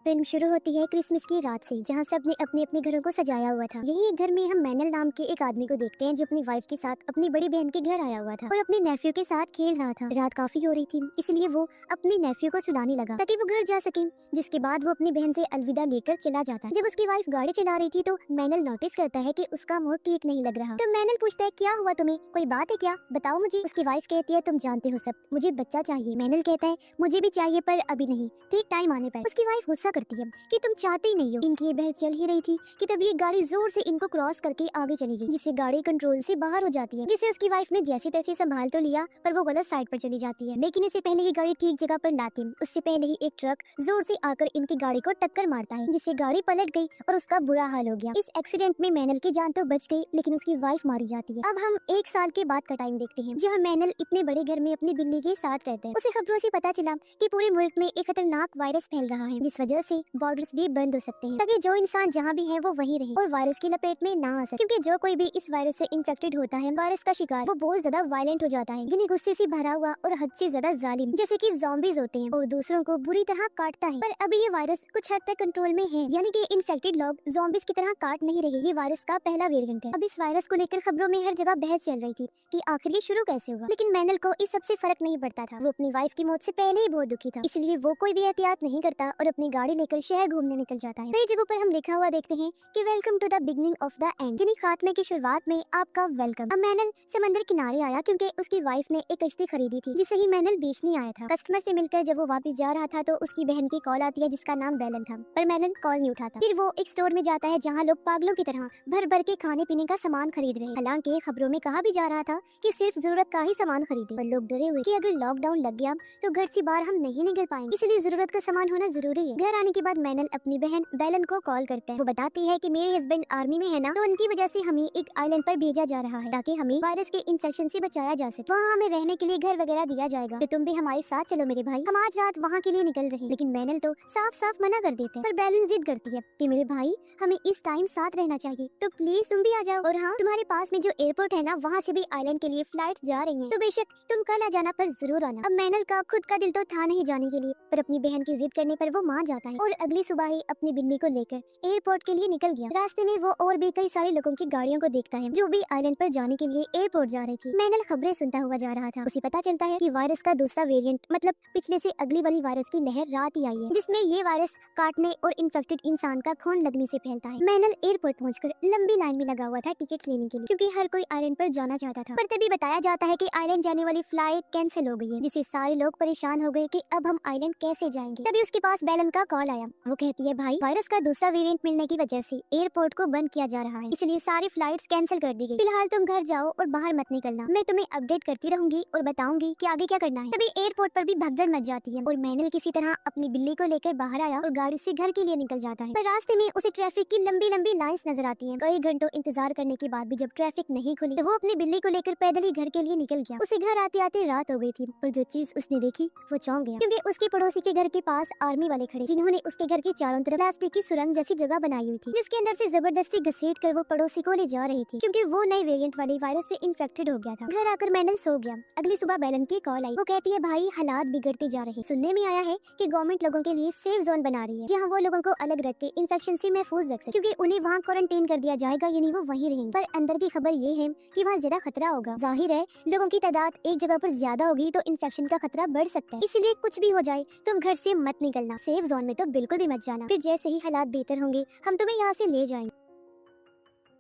Film शुरू होती है क्रिसमस की रात से, जहाँ सबने अपने अपने घरों को सजाया हुआ था। यही एक घर में हम मैनल नाम के एक आदमी को देखते हैं, जो अपनी वाइफ के साथ अपनी बड़ी बहन के घर आया हुआ था और अपने नेफ्यू के साथ खेल रहा था। रात काफी हो रही थी, इसलिए वो अपने नेफ्यू को सुलाने लगा ताकि वो घर जा सके। जिसके बाद वो अपनी बहन से अलविदा लेकर चला जाता है। जब उसकी वाइफ गाड़ी चला रही थी तो मैनल नोटिस करता है कि उसका मूड ठीक नहीं लग रहा। तो मैनल पूछता है, क्या हुआ तुम्हें, कोई बात है क्या, बताओ मुझे। उसकी वाइफ कहती है, तुम जानते हो सब, मुझे बच्चा चाहिए। मैनल कहता है, मुझे भी चाहिए पर अभी नहीं, ठीक टाइम आने पर। उसकी वाइफ गुस्सा करती है कि तुम चाहते ही नहीं हो। इनकी ये बहस चल ही रही थी कि तभी एक गाड़ी जोर से इनको क्रॉस करके आगे चली गई, जिससे गाड़ी कंट्रोल से बाहर हो जाती है, जिसे उसकी वाइफ ने जैसे तैसे संभाल तो लिया, पर वो गलत साइड पर चली जाती है। लेकिन इससे पहले ही गाड़ी ठीक जगह पर लाती, उससे पहले ही एक ट्रक जोर से आकर इनकी गाड़ी को टक्कर मारता है, जिससे गाड़ी पलट गई और उसका बुरा हाल हो गया। इस एक्सीडेंट में मैनल की जान तो बच गई, लेकिन उसकी वाइफ मारी जाती है। अब हम 1 साल के बाद का टाइम देखते हैं, जहाँ मैनल इतने बड़े घर में अपनी बिल्ली के साथ रहते हैं। उसे खबरों से पता चला कि पूरे मुल्क में एक खतरनाक वायरस फैल रहा है, जिस वजह से बॉर्डर्स भी बंद हो सकते हैं, ताकि जो इंसान जहाँ भी है वो वहीं रहे और वायरस की लपेट में ना आ सके। क्योंकि जो कोई भी इस वायरस से इन्फेक्टेड होता है, वायरस का शिकार, वो बहुत ज्यादा वायलेंट हो जाता है, यानी गुस्से से भरा हुआ और हद से ज्यादा जालिम, जैसे कि ज़ॉम्बीज होते हैं, और दूसरों को बुरी तरह काटता है। पर अभी ये वायरस कुछ हद तक कंट्रोल में है, यानी कि इन्फेक्टेड लोग ज़ॉम्बीज की तरह काट नहीं रहे। ये वायरस का पहला वेरिएंट है। अब इस वायरस को लेकर खबरों में हर जगह बहस चल रही थी कि आखिर ये शुरू कैसे हुआ। लेकिन मैनल को इस सबसे फर्क नहीं पड़ता था। वो अपनी वाइफ की मौत से पहले ही बहुत दुखी था, इसलिए वो कोई भी एहतियात नहीं करता और अपनी गाड़ी लेकर शहर घूमने निकल जाता है। कई जगहों पर हम लिखा हुआ देखते हैं कि welcome to the beginning of the end, यानी खात्मे की शुरुआत में आपका वेलकम। अब मैनल समंदर किनारे आया क्योंकि उसकी वाइफ ने एक कश्ती खरीदी थी, जिसे ही मैनल बेचने आया था। कस्टमर से मिलकर जब वो वापस जा रहा था तो उसकी बहन की कॉल आती है, जिसका नाम बेलन था, पर मैनल कॉल नहीं उठाता। फिर वो एक स्टोर में जाता है, जहाँ लोग पागलों की तरह भर भर के खाने पीने का सामान खरीद रहे हैं। हालांकि खबरों में कहा भी जा रहा था कि सिर्फ जरूरत का ही सामान खरीदे, पर लोग डरे हुए कि अगर लॉकडाउन लग गया तो घर से बाहर हम नहीं निकल पाएंगे, इसलिए जरूरत का सामान होना जरूरी है। घर आने के बाद मैनल अपनी बहन बेलन को कॉल करता है। वो बताती है कि मेरे हस्बैंड आर्मी में है ना, तो उनकी वजह से हमें एक आइलैंड पर भेजा जा रहा है ताकि हमें वायरस के इन्फेक्शन से बचाया जा सके। वहाँ हमें रहने के लिए घर वगैरह दिया जाएगा, तो तुम भी हमारे साथ चलो मेरे भाई, हम आज रात वहाँ के लिए निकल रहे हैं। लेकिन मैनल तो साफ साफ मना कर देते हैं, पर बेलन जिद करती है कि मेरे भाई हमें इस टाइम साथ रहना चाहिए, तो प्लीज तुम भी आ जाओ। और हाँ, तुम्हारे पास में जो एयरपोर्ट है ना, वहाँ से भी आइलैंड के लिए फ्लाइट जा रही है, तो बेशक तुम कल आ जाना, पर जरूर आना। अब मैनल का खुद का दिल तो था नहीं जाने के लिए, पर अपनी बहन की जिद करने पर वो मान जाता है और अगली सुबह ही अपनी बिल्ली को लेकर एयरपोर्ट के लिए निकल गया। रास्ते में वो और भी कई सारे लोगों की गाड़ियों को देखता है, जो भी आइलैंड पर जाने के लिए एयरपोर्ट जा रही थी। मैनल खबरें सुनता हुआ जा रहा था। उसे पता चलता है कि वायरस का दूसरा वेरिएंट, मतलब पिछले से अगली वाली वायरस की लहर रात ही आई है, जिसमें ये वायरस काटने और इन्फेक्टेड इंसान का खून लगने से फैलता है। मैनल एयरपोर्ट पहुंचकर लंबी लाइन में लगा हुआ था टिकट्स लेने के लिए, क्योंकि हर कोई आइलैंड पर जाना चाहता था। पर तभी बताया जाता है कि आइलैंड जाने वाली फ्लाइट कैंसिल हो गई है, जिससे सारे लोग परेशान हो गए कि अब हम आइलैंड कैसे जाएंगे। तभी उसके पास बेलन का कॉल आया। वो कहती है, भाई वायरस का दूसरा वेरिएंट मिलने की वजह से एयरपोर्ट को बंद किया जा रहा है, इसलिए सारी फ्लाइट्स कैंसिल कर दी गई। फिलहाल तुम घर जाओ और बाहर मत निकलना, मैं तुम्हें अपडेट करती रहूंगी और बताऊंगी कि आगे क्या करना है। तभी एयरपोर्ट पर भी भगदड़ मच जाती है और मैनल किसी तरह अपनी बिल्ली को लेकर बाहर आया और गाड़ी से घर के लिए निकल जाता है। पर रास्ते में उसे ट्रैफिक की लंबी लंबी लाइंस नजर आती हैं। कई घंटों इंतजार करने के बाद भी जब ट्रैफिक नहीं खुली, तो वो अपनी बिल्ली को लेकर पैदल ही घर के लिए निकल गया। उसे घर आते आते रात हो गई थी, पर जो चीज उसने देखी वो चौंक गया, क्योंकि उसके पड़ोसी के घर के पास आर्मी वाले खड़े, जिन्होंने उसके घर के चारों तरफ प्लास्टिक की सुरंग जैसी जगह बनाई हुई थी, जिसके अंदर से जबरदस्ती घसीट कर वो पड़ोसी को ले जा रही थी, क्योंकि वो नए वेरिएंट वाले वायरस से इन्फेक्टेड हो गया था। घर आकर मैनल सो गया। अगली सुबह बेलन की कॉल आई। वो कहती है, भाई हालात बिगड़ते जा रहे हैं, सुनने में आया है कि गवर्नमेंट लोगों के लिए सेफ जोन बना रही है, जहाँ वो लोगों को अलग रख के इन्फेक्शन से महफूज रख सके, क्योंकि उन्हें वहाँ क्वारंटाइन कर दिया जाएगा, यानी वो वहीं रहेंगे। पर अंदर की खबर ये है कि वहाँ ज्यादा खतरा होगा। जाहिर है लोगों की तादाद एक जगह पर ज्यादा होगी तो इन्फेक्शन का खतरा बढ़ सकता है, इसलिए कुछ भी हो जाए तुम घर से मत निकलना, सेफ जोन में तो बिल्कुल भी मत जाना। फिर जैसे ही हालात बेहतर होंगे हम तुम्हें यहाँ से ले जाएंगे।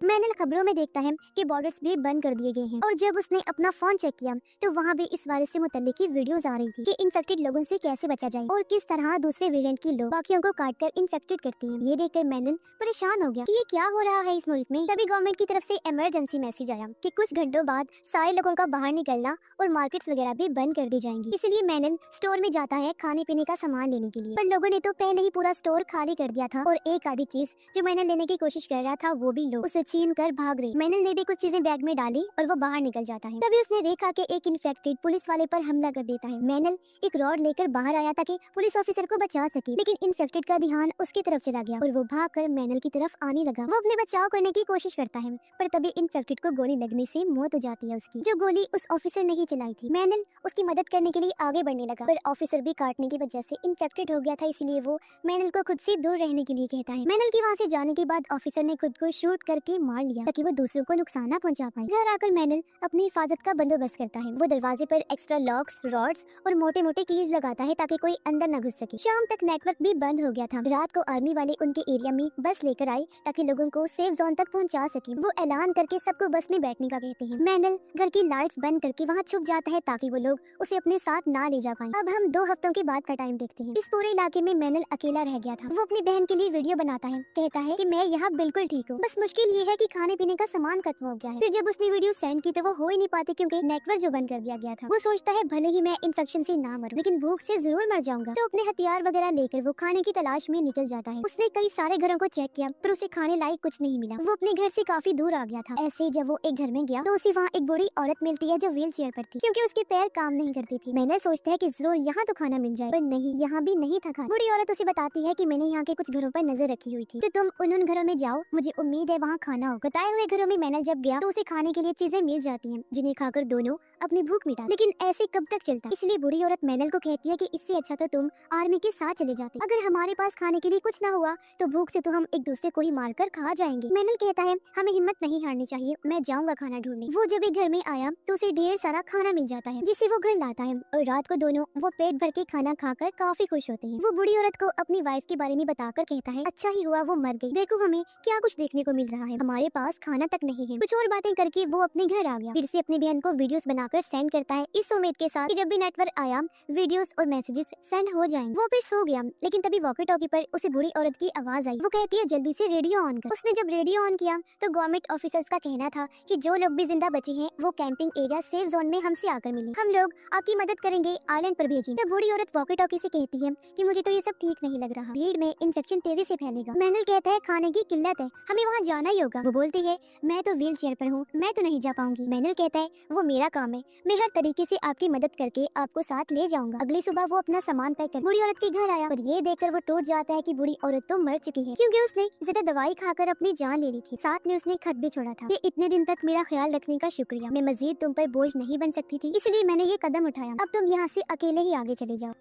मैनल खबरों में देखता है कि बॉर्डर्स भी बंद कर दिए गए हैं, और जब उसने अपना फोन चेक किया तो वहाँ भी इस वायरस से मुतल्लिक की वीडियोस आ रही थी कि इन्फेक्टेड लोगों से कैसे बचा जाए और किस तरह दूसरे वेरिएंट के लोग बाकियों को काटकर इन्फेक्टेड करती हैं। ये देखकर मैनल परेशान हो गया कि ये क्या हो रहा है इस मुल्क में। तभी गवर्नमेंट की तरफ से इमरजेंसी मैसेज आया कि कुछ घंटों बाद सारे लोगों का बाहर निकलना और मार्केट्स वगैरह भी बंद कर दी जाएंगी। इसलिए मैनल स्टोर में जाता है खाने पीने का सामान लेने के लिए, पर लोगों ने तो पहले ही पूरा स्टोर खाली कर दिया था और एक आधी चीज जो मैनल लेने की कोशिश कर रहा था वो भी लोग उसे छीन कर भाग रही। मैनल ने भी कुछ चीजें बैग में डाली और वो बाहर निकल जाता है। तभी उसने देखा कि एक इन्फेक्टेड पुलिस वाले पर हमला कर देता है। मैनल एक रॉड लेकर बाहर आया ताकि पुलिस ऑफिसर को बचा सके, लेकिन इन्फेक्टेड का ध्यान उसकी तरफ चला गया और वो भागकर मैनल की तरफ आने लगा। वो अपने बचाव करने की कोशिश करता है, पर तभी इन्फेक्टेड को गोली लगने से मौत हो जाती है उसकी, जो गोली उस ऑफिसर ने ही चलाई थी। मैनल उसकी मदद करने के लिए आगे बढ़ने लगा, पर ऑफिसर भी काटने की वजह से इन्फेक्टेड हो गया था, इसलिए वो मैनल को खुद से दूर रहने के लिए कहता है। मैनल के वहाँ से जाने के बाद ऑफिसर ने खुद को शूट करके मार लिया ताकि वो दूसरों को नुकसान न पहुंचा पाए। घर आकर मैनल अपनी हिफाजत का बंदोबस्त करता है। वो दरवाजे पर एक्स्ट्रा लॉक्स, रॉड्स और मोटे मोटे कीज लगाता है ताकि कोई अंदर न घुस सके। शाम तक नेटवर्क भी बंद हो गया था। रात को आर्मी वाले उनके एरिया में बस लेकर आए ताकि लोगों को सेफ जोन तक पहुंचा सके। वो ऐलान करके सबको बस में बैठने का कहते हैं। मैनल घर की लाइट्स बंद करके वहाँ छुप जाता है ताकि वो लोग उसे अपने साथ ना ले जा पाए। अब हम 2 हफ्तों के बाद का टाइम देखते हैं। इस पूरे इलाके में मैनल अकेला रह गया था। वो अपनी बहन के लिए वीडियो बनाता है, कहता है कि मैं यहाँ बिल्कुल ठीक हूँ, बस मुश्किल ये है कि खाने पीने का सामान खत्म हो गया है। फिर जब उसने वीडियो सेंड की तो वो हो ही नहीं पाती क्योंकि नेटवर्क जो बंद कर दिया गया था। वो सोचता है भले ही मैं इन्फेक्शन से ना मरूं, लेकिन भूख से जरूर मर जाऊंगा। तो अपने हथियार वगैरह लेकर वो खाने की तलाश में निकल जाता है। उसने कई सारे घरों को चेक किया पर उसे खाने लायक कुछ नहीं मिला। वो अपने घर से काफी दूर आ गया था। ऐसे जब वो एक घर में गया तो उसे वहाँ एक बूढ़ी औरत मिलती है जो व्हील चेयर पर थी क्योंकि उसके पैर काम नहीं करती थी। मैंने सोचता है कि जरूर यहाँ तो खाना मिल जाए, पर नहीं, यहाँ भी नहीं था खाना। बूढ़ी औरत उसे बताती है कि मैंने यहाँ के कुछ घरों पर नजर रखी हुई थी, तो तुम उन घरों में जाओ, मुझे उम्मीद है वहाँ खाना हो। बताए हुए घरों में मैंने जब गया तो उसे खाने के लिए चीजें मिल जाती हैं जिन्हें खाकर दोनों अपनी भूख मिटा। लेकिन ऐसे कब तक चलता, इसलिए बूढ़ी औरत मैनल को कहती है कि इससे अच्छा तो तुम आर्मी के साथ चले जाते। अगर हमारे पास खाने के लिए कुछ ना हुआ तो भूख से तो हम एक दूसरे को ही मारकर खा जाएंगे। मैनल कहता है हमें हिम्मत नहीं हारनी चाहिए, मैं जाऊंगा खाना ढूंढने। वो जब एक घर में आया तो उसे ढेर सारा खाना मिल जाता है जिसे वो घर लाता है और रात को दोनों वो पेट भर के खाना खाकर काफी खुश होते हैं। वो बूढ़ी औरत को अपनी वाइफ के बारे में बताकर कहता है अच्छा ही हुआ वो मर गई, देखो हमें क्या कुछ देखने को मिल रहा है, हमारे पास खाना तक नहीं है। कुछ और बातें करके वो अपने घर आ गया। फिर से अपनी बहन को वीडियोस बनाकर सेंड करता है इस उम्मीद के साथ कि जब भी नेटवर्क आया वीडियोस और मैसेजेस सेंड हो जाएंगे। वो फिर सो गया, लेकिन तभी वॉकी टॉकी पर उसे बूढ़ी औरत की आवाज आई। वो कहती है जल्दी से रेडियो ऑन कर। उसने जब रेडियो ऑन किया तो गवर्नमेंट ऑफिसर्स का कहना था कि जो लोग भी जिंदा बचे हैं वो कैंपिंग एरिया सेफ जोन में हमसे आकर मिले, हम लोग आपकी मदद करेंगे, आइलैंड पर भेजिए। तो बूढ़ी औरत वॉकी टॉकी से कहती है कि मुझे तो ये सब ठीक नहीं लग रहा, भीड़ में इन्फेक्शन तेजी से फैलेगा। मैनल कहता है खाने की किल्लत है, हमें वहाँ जाना ही होगा। वो बोलती है मैं तो व्हील चेयर पर हूँ, मैं तो नहीं जा पाऊंगी। मैनल कहता है वो मेरा काम है, मैं हर तरीके से आपकी मदद करके आपको साथ ले जाऊंगा। अगली सुबह वो अपना सामान पैक कर बूढ़ी औरत के घर आया और ये देखकर वो टूट जाता है कि बूढ़ी औरत तो मर चुकी है क्योंकि उसने ज्यादा दवाई खाकर अपनी जान ले ली थी। साथ में उसने खत भी छोड़ा था, ये इतने दिन तक मेरा ख्याल रखने का शुक्रिया, मैं मजीद तुम पर बोझ नहीं बन सकती थी इसलिए मैंने ये कदम उठाया, अब तुम यहाँ से अकेले ही आगे चले जाओ।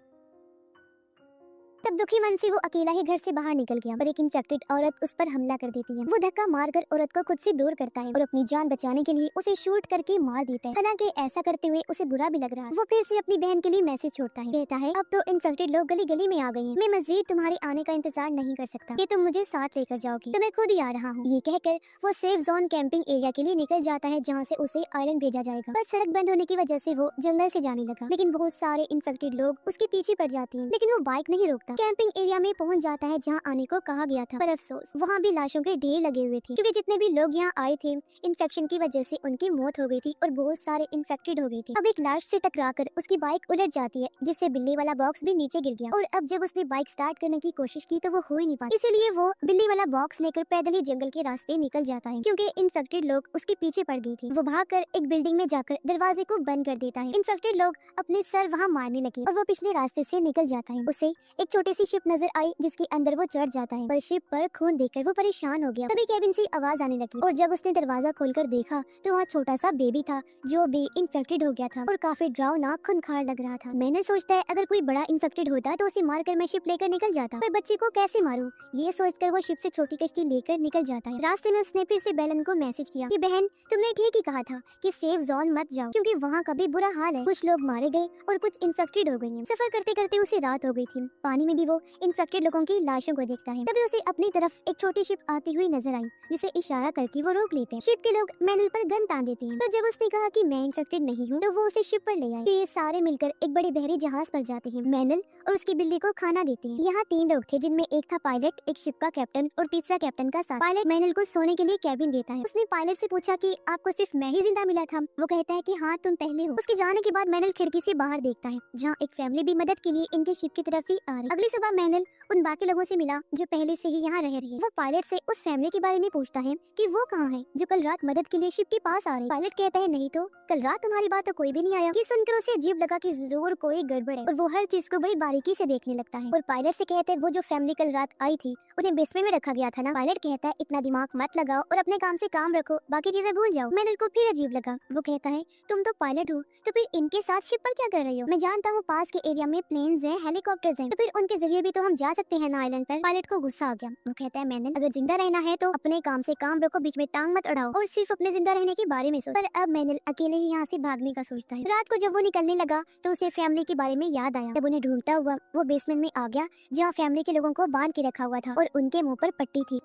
तब दुखी मन से वो अकेला ही घर से बाहर निकल गया और एक इन्फेक्टेड औरत उस पर हमला कर देती है। वो धक्का मारकर औरत को खुद से दूर करता है और अपनी जान बचाने के लिए उसे शूट करके मार देता है। हालांकि ऐसा करते हुए उसे बुरा भी लग रहा है। वो फिर से अपनी बहन के लिए मैसेज छोड़ता है, कहता है अब तो इन्फेक्टेड लोग गली गली में आ गए हैं, मैं मजीद तुम्हारे आने का इंतजार नहीं कर सकता, कि तुम मुझे साथ लेकर जाओगी तो मैं खुद ही आ रहा हूँ। ये कहकर वो सेफ जोन कैंपिंग एरिया के लिए निकल जाता है जहाँ से उसे आइलैंड भेजा जाएगा। पर सड़क बंद होने की वजह से वो जंगल से जाने लगा, लेकिन बहुत सारे इन्फेक्टेड लोग उसके पीछे पड़ जाते हैं, लेकिन वो बाइक नहीं रोकता। कैंपिंग एरिया में पहुंच जाता है जहां आने को कहा गया था, पर अफसोस वहां भी लाशों के ढेर लगे हुए थे क्योंकि जितने भी लोग यहां आए थे इन्फेक्शन की वजह से उनकी मौत हो गई थी और बहुत सारे इन्फेक्टेड हो गए थे। अब एक लाश से टकराकर उसकी बाइक उलट जाती है जिससे बिल्ली वाला बॉक्स भी नीचे गिर गया और अब जब उसने बाइक स्टार्ट करने की कोशिश की तो वो हो ही नहीं पाती, इसीलिए वो बिल्ली वाला बॉक्स लेकर पैदल ही जंगल के रास्ते निकल जाता है क्योंकि इन्फेक्टेड लोग उसके पीछे पड़ गए थे। वो भागकर एक बिल्डिंग में जाकर दरवाजे को बंद कर देता है। इन्फेक्टेड लोग अपने सर वहाँ मारने लगे और वो पिछले रास्ते से निकल जाता है। उसे एक छोटी सी शिप नजर आई जिसके अंदर वो चढ़ जाता है, पर शिप पर खून देखकर वो परेशान हो गया। तभी केबिन से आवाज आने लगी और जब उसने दरवाजा खोलकर देखा तो वहाँ छोटा सा बेबी था जो भी इन्फेक्टेड हो गया था और काफी डरावना खूंखार लग रहा था। मैंने सोचता है अगर कोई बड़ा इन्फेक्टेड होता तो उसे मारकर मैं शिप लेकर निकल जाता, पर बच्चे को कैसे मारूं, ये सोचकर वो शिप से छोटी कश्ती लेकर निकल जाता है। रास्ते में उसने फिर से बेलन को मैसेज किया कि बहन तुमने ठीक ही कहा था कि सेफ जोन मत जाओ क्योंकि वहाँ का भी बुरा हाल है, कुछ लोग मारे गए और कुछ इन्फेक्टेड हो गए हैं। सफर करते करते उसे रात हो गई थी। पानी में भी वो इन्फेक्टेड लोगों की लाशों को देखता है। तभी उसे अपनी तरफ एक छोटी शिप आती हुई नजर आई जिसे इशारा करके वो रोक लेते हैं। शिप के लोग मैनल पर गन तान देते हैं, पर जब उसने कहा कि मैं इन्फेक्टेड नहीं हूँ तो वो उसे शिप पर ले आए। ये सारे मिलकर एक बड़े बहरी जहाज पर जाते हैं। मैनल और उसकी बिल्ली को खाना देते हैं। यहाँ 3 लोग थे जिनमें एक था पायलट, एक शिप का कैप्टन और तीसरा कैप्टन का साथ। पायलट मैनल को सोने के लिए कैबिन देता है। उसने पायलट से पूछा कि आपको सिर्फ मैं ही जिंदा मिला था। वो कहता है कि हाँ तुम पहले हो। उसके जाने के बाद मैनल खिड़की से बाहर देखता है जहाँ एक फैमिली भी मदद के लिए इनके शिप की तरफ ही आ रही। अगली सुबह मैनल उन बाकी लोगों से मिला जो पहले से ही यहाँ रह रहे हैं। वो पायलट से उस फैमिली के बारे में पूछता है कि वो कहाँ है जो कल रात मदद के लिए शिप के पास आ रहे। पायलट कहता है नहीं तो कल रात तुम्हारी बात तो कोई भी नहीं आया। ये सुनकर उसे अजीब लगा कि जरूर कोई गड़बड़ है और वो हर चीज को बड़ी बारीकी से देखने लगता है। और पायलट से कहते हैं वो जो फैमिली कल रात आई थी उन्हें बेसमेंट में रखा गया था ना। पायलट कहता है इतना दिमाग मत लगाओ और अपने काम से काम रखो, बाकी चीजें भूल जाओ। मैनल को फिर अजीब लगा। वो कहता है तुम तो पायलट हो तो फिर इनके साथ शिप पर क्या कर रही हो? मैं जानता हूँ पास के एरिया में प्लेन्स हैं, हेलीकॉप्टर्स हैं, तो फिर उनके जरिए भी तो हम जा सकते हैं ना आइलैंड पर। पायलट को गुस्सा आ गया। वो कहता है मैनल अगर जिंदा रहना है तो अपने काम से काम रखो, बीच में टांग मत अड़ाओ और सिर्फ अपने जिंदा रहने के बारे में सोच। पर अब मैनल अकेले ही यहाँ से भागने का सोचता है। रात को जब वो निकलने लगा तो उसे फैमिली के बारे में याद आया। तब उन्हें ढूंढता हुआ वो बेसमेंट में आ गया जहाँ फैमिली के लोगों को बांध के रखा हुआ था और उनके मुंह पर पट्टी थी।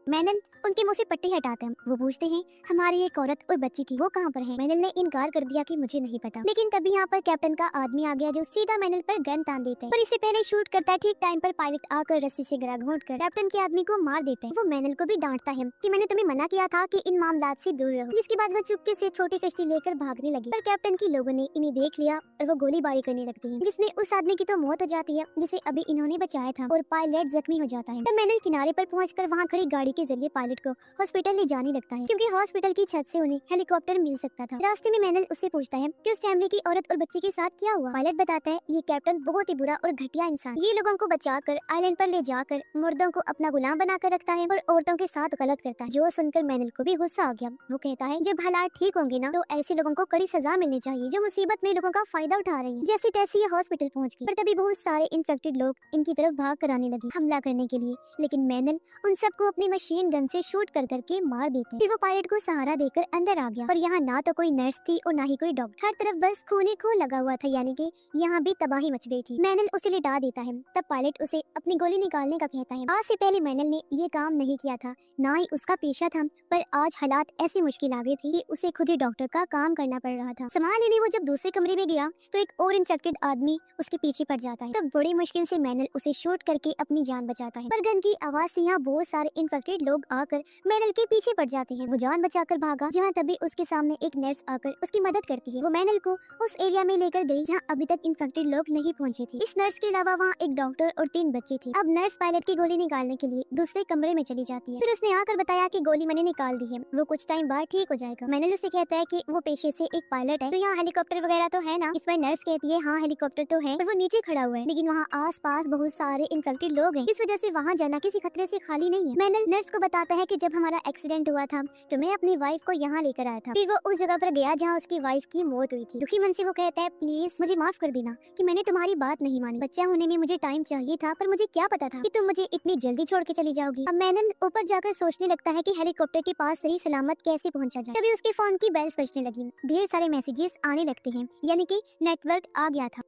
मैनल उनके मुंह से पट्टी हटाते हैं। वो पूछते हैं हमारी एक औरत और बच्ची थी, वो कहाँ पर है? मैनल ने इनकार कर दिया कि मुझे नहीं पता। लेकिन तभी यहाँ पर कैप्टन का आदमी आ गया जो सीधा मैनल पर गन तान देता है। पर इससे पहले शूट करता है। ठीक टाइम पर पायलट आकर रस्सी से गला घोंटकर कैप्टन के आदमी को मार देता है। वो मैनल को भी डांटता है कि मैंने तुम्हें मना किया था कि इन मामलात से दूर रहो। जिसके बाद वो चुपके से छोटी कश्ती लेकर भागने लगी। पर कैप्टन के लोगों ने इन्हें देख लिया और वो गोलीबारी करने लगती है, जिसमें उस आदमी की तो मौत हो जाती है जिसे अभी इन्होंने बचाया था और पायलट जख्मी हो जाता है। तब मैनल किनारे पर पहुंचकर वहाँ खड़ी गाड़ी के जरिए पायलट को हॉस्पिटल ले जाने लगता है क्योंकि हॉस्पिटल की छत से उन्हें हेलीकॉप्टर मिल सकता था। रास्ते में मैनल उससे पूछता है कि उस फैमिली की औरत और बच्चे के साथ क्या हुआ। पायलट बताता है ये कैप्टन बहुत ही बुरा और घटिया इंसान, ये लोगों को बचाकर आइलैंड पर ले जाकर मुर्दों को अपना गुलाम बनाकर रखता है और औरतों के साथ गलत करता है। जो सुनकर मैनल को भी गुस्सा आ गया। वो कहता है जब हालात ठीक होंगे ना तो ऐसे लोगों को कड़ी सजा मिलनी चाहिए जो मुसीबत में लोगों का फायदा उठा रहे हैं। जैसे तैसे ये हॉस्पिटल पहुंच गई। पर तभी बहुत सारे इन्फेक्टेड लोग इनकी तरफ भाग कर आने लगे हमला करने के लिए, लेकिन मैनल उन सबको अपनी मशीन गन से शूट कर करके मार देते। फिर वो पायलट को सहारा देकर अंदर आ गया और यहाँ ना तो कोई नर्स थी और ना ही कोई डॉक्टर। हर तरफ बस खून लगा हुआ था, यानी कि यहाँ भी तबाही मच गई थी। मैनल उसे लिटा देता है। तब पायलट उसे अपनी गोली निकालने का कहता है। आज से पहले मैनल ने ये काम नहीं किया था, ना ही उसका पेशा था, पर आज हालात ऐसी मुश्किल आ गई थी कि उसे खुद ही डॉक्टर का काम करना पड़ रहा था। सामान लेने वो जब दूसरे कमरे में गया तो एक और इन्फेक्टेड आदमी उसके पीछे पड़ जाता है। तब बड़ी मुश्किल से मैनल उसे शूट करके अपनी जान बचाता है। पर गन की आवाज से यहाँ बहुत सारे इन्फेक्टेड लोग आकर मैनल के पीछे पड़ जाते हैं। वो जान बचाकर भागा जहाँ तभी उसके सामने एक नर्स आकर उसकी मदद करती है। वो मैनल को उस एरिया में लेकर गई जहाँ अभी तक इन्फेक्टेड लोग नहीं पहुँचे थे। इस नर्स के अलावा वहाँ एक डॉक्टर और 3 बच्चे थे। अब नर्स पायलट की गोली निकालने के लिए दूसरे कमरे में चली जाती है। फिर उसने आकर बताया कि गोली मैंने निकाल दी है, वो कुछ टाइम बाद ठीक हो जाएगा। मैनल उससे कहता है कि वो पेशे से एक पायलट है तो यहाँ हेलीकॉप्टर वगैरह तो है ना। इस पर नर्स कहती है हाँ हेलीकॉप्टर तो है, पर वो नीचे खड़ा हुआ है, लेकिन वहाँ आस पास बहुत सारे इन्फेक्टेड लोग हैं, इस वजह से वहाँ जाना किसी खतरे से खाली नहीं है। मैनल नर्स को बताता है कि जब हमारा एक्सीडेंट हुआ था तो मैं अपनी वाइफ को यहाँ लेकर आया था। फिर वो उस जगह पर गया जहाँ उसकी वाइफ की मौत हुई थी। दुखी मन से वो कहता है प्लीज मुझे माफ कर देना कि मैंने तुम्हारी बात नहीं मानी। बच्चा होने में मुझे टाइम चाहिए था, पर मुझे क्या पता था कि तुम मुझे इतनी जल्दी छोड़ के चली जाओगी। अब मैनल ऊपर जाकर सोचने लगता है कि हेलीकॉप्टर के पास सही सलामत कैसे पहुंचा जाए। तभी उसके फोन की बेल्स बजने लगी। ढेर सारे मैसेजेस आने लगते हैं, यानी कि नेटवर्क आ गया था।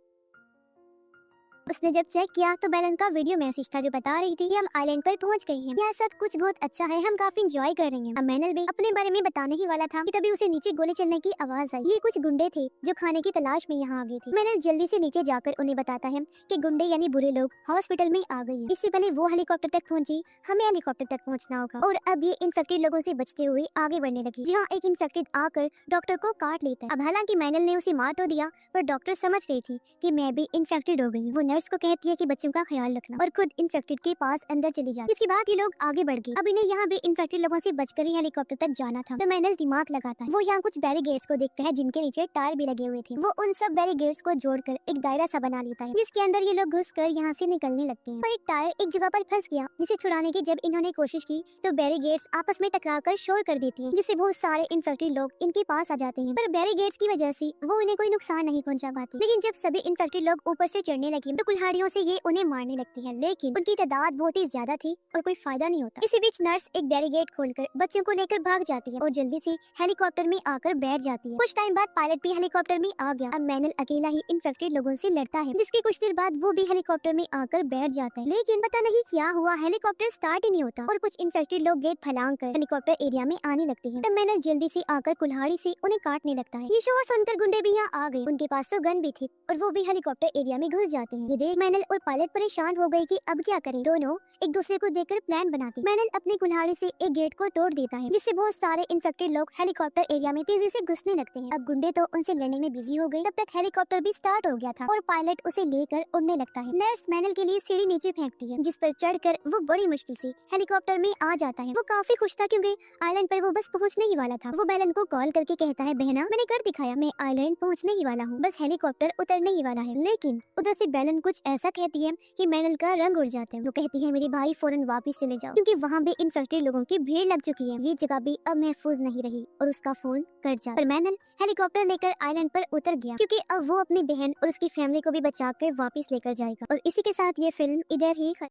उसने जब चेक किया तो बैलन का वीडियो मैसेज था जो बता रही थी कि हम आइलैंड पर पहुंच गए हैं, यह सब कुछ बहुत अच्छा है, हम काफी एंजॉय कर रहे हैं। अब मैनल भी अपने बारे में बताने ही वाला था कि तभी उसे नीचे गोली चलने की आवाज आई। ये कुछ गुंडे थे जो खाने की तलाश में यहाँ आ गए थे। मैनल जल्दी से नीचे जाकर उन्हें बताता है कि गुंडे यानी बुरे लोग हॉस्पिटल में आ गए हैं। इससे पहले वो हेलीकॉप्टर तक पहुंची, हमें हेलीकॉप्टर तक पहुंचना होगा। और अब ये इन्फेक्टेड लोगों से बचते हुए आगे बढ़ने लगी, जहाँ एक इन्फेक्टेड आकर डॉक्टर को काट लेता है। अब हालांकि मैनल ने उसे मार तो दिया, पर डॉक्टर समझ रही थी कि मैं भी इन्फेक्टेड हो गई। वो नर्स को कहती है कि बच्चों का ख्याल रखना और खुद इन्फेक्टेड के पास अंदर चली जाती। इसके बाद ये लोग आगे बढ़ गए। अब इन्हें यहाँ भी इन्फेक्टेड लोगों से बचकर ही हेलीकॉप्टर तक जाना था। तो मैनल दिमाग लगाता है। वो यहाँ कुछ बैरिकेड्स को देखता है जिनके नीचे टायर भी लगे हुए थे। वो उन सब बैरिकेड्स को जोड़कर एक दायरा सा बना लेता है, जिसके अंदर ये लोग घुसकर यहाँ से निकलने लगते हैं। पर एक टायर एक जगह पर फंस गया, जिसे छुड़ाने की जब इन्होंने कोशिश की तो बैरिकेड्स आपस में टकराकर शोर कर देती हैं, जिससे बहुत सारे इन्फेक्टेड लोग इनके पास आ जाते हैं। पर बैरिकेड्स की वजह से वो उन्हें कोई नुकसान नहीं पहुंचा पाती। लेकिन जब सभी इन्फेक्टेड लोग ऊपर से चढ़ने लगे तो कुल्हाड़ियों से ये उन्हें मारने लगती है, लेकिन उनकी तादाद बहुत ही ज्यादा थी और कोई फायदा नहीं होता। इसी बीच नर्स एक बैरिकेड खोलकर बच्चों को लेकर भाग जाती है और जल्दी से हेलीकॉप्टर में आकर बैठ जाती है। कुछ टाइम बाद पायलट भी हेलीकॉप्टर में आ गया। अब मैनल अकेला ही इन्फेक्टेड लोगों से लड़ता है, जिसके कुछ देर बाद वो भी हेलीकॉप्टर में आकर बैठ जाता है। लेकिन पता नहीं क्या हुआ, हेलीकॉप्टर स्टार्ट ही नहीं होता और कुछ इन्फेक्टेड लोग गेट फैलांग कर हेलीकॉप्टर एरिया में आने लगते हैं। तब मैनल जल्दी से आकर कुल्हाड़ी से उन्हें काटने लगता है। ये शोर सुनकर गुंडे भी यहाँ आ गए। उनके पास तो गन भी थी और वो भी हेलीकॉप्टर एरिया में घुस जाते हैं। ये देख मैनल और पायलट परेशान हो गए कि अब क्या करें। दोनों एक दूसरे को देखकर प्लान बनाते। मैनल अपनी कुल्हाड़ी से एक गेट को तोड़ देता है, जिससे बहुत सारे इन्फेक्टेड लोग हेलीकॉप्टर एरिया में तेजी से घुसने लगते हैं। अब गुंडे तो उनसे लड़ने में बिजी हो गए। तब तक हेलीकॉप्टर भी स्टार्ट हो गया था और पायलट उसे लेकर उड़ने लगता है। नर्स मैनल के लिए सीढ़ी नीचे फेंकती है, जिस पर चढ़कर वो बड़ी मुश्किल से हेलीकॉप्टर में आ जाता है। वो काफी खुश था क्योंकि आइलैंड पर वो बस पहुंचने ही वाला था। वो बेलन को कॉल करके कहता है, बहना मैंने कर दिखाया, मैं आइलैंड पहुंचने ही वाला हूँ, बस हेलीकॉप्टर उतरने ही वाला है। लेकिन उधर से बेलन कुछ ऐसा कहती है कि मैनल का रंग उड़ जाता है। वो कहती है, मेरे भाई फौरन वापस चले जाओ, क्योंकि वहाँ भी इन्फेक्टेड लोगों की भीड़ लग चुकी है। ये जगह भी अब महफूज नहीं रही और उसका फोन कट जाता। पर मैनल हेलीकॉप्टर लेकर आइलैंड पर उतर गया, क्योंकि अब वो अपनी बहन और उसकी फैमिली को भी बचा कर वापस लेकर जाएगा। और इसी के साथ ये फिल्म इधर ही